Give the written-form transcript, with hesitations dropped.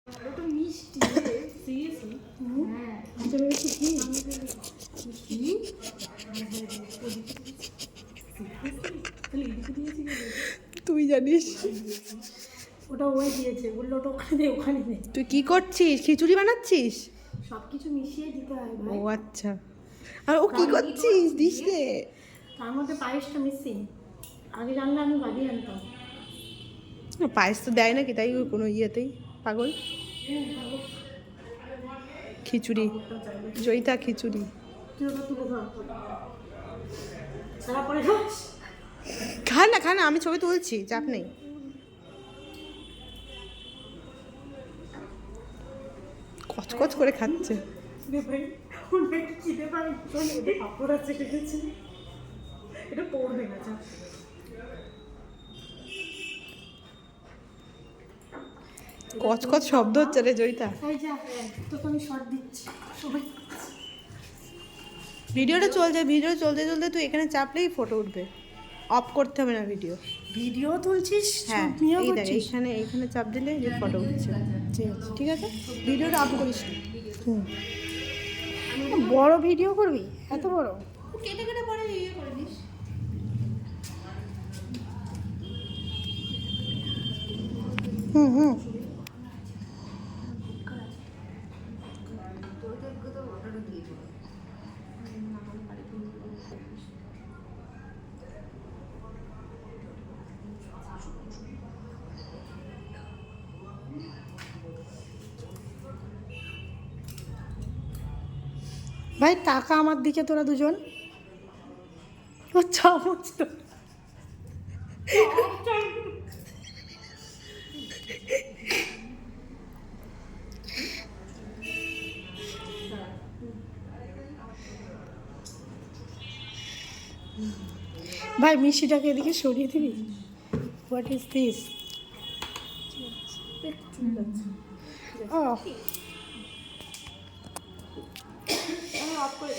ওটা মিষ্টি রে সিরিয়াসলি হ্যাঁ এটা হচ্ছে কি কি তাহলে এদিকে দিয়েছি তুই জানিস? ওটা ওই দিয়েছে বললো ওটা ওখানে দে তুই কি করছিস? খিচুড়ি বানাচ্ছিস? সব কিছু মিশিয়ে দিতে হয় ও ভাই আচ্ছা। আর ও কি করছিস? দিস রে। তার মধ্যে পায়েসটা মিসিং আগে জানলে আমি বাড়িয়ে আনতাম পায়েস তো দেয় নাকি, তাই ওই কোনো ইয়েতেই পাগল। খিচুড়ি, জয়িতা খিচুড়ি। তুই ওটা তুলে ধর সারা পরে খাস খা না খা না, আমি ছবি তুলছি, চাপ নেই। কচকচ করে খাচ্ছে। খিদে পাই এটা পাপড় আছে দেখেছি এটা পড়বে না যা কচকচ শব্দ হচ্ছে রে জয়িতা। এই যা তোকে আমি শর্ট দিচ্ছি সবাই ভিডিওটা চলছে, ভিডিও চলতে চলতে তুই এখানে চাপলেই ফটো উঠবে, অফ করতে হবে না ভিডিও। ভিডিও তুলছিস হ্যাঁ নিয়েও এই দেখ, করছিস এইখানে এইখানে চাপ দিলে যে ফটো উঠছে। ঠিক আছে, ভিডিওটা অফ করিস না। বড় ভিডিও করবি এত বড় কেটে কেটে পরে ইয়ে করে দিস। হুম হুম। ভাই টাকা আমার দিকে তোরা দুজন ও চামচ তো ভাই মিষ্টিটাকে এদিকে সরিয়ে দিবি হোয়াট ইজ দিস ও অফ করে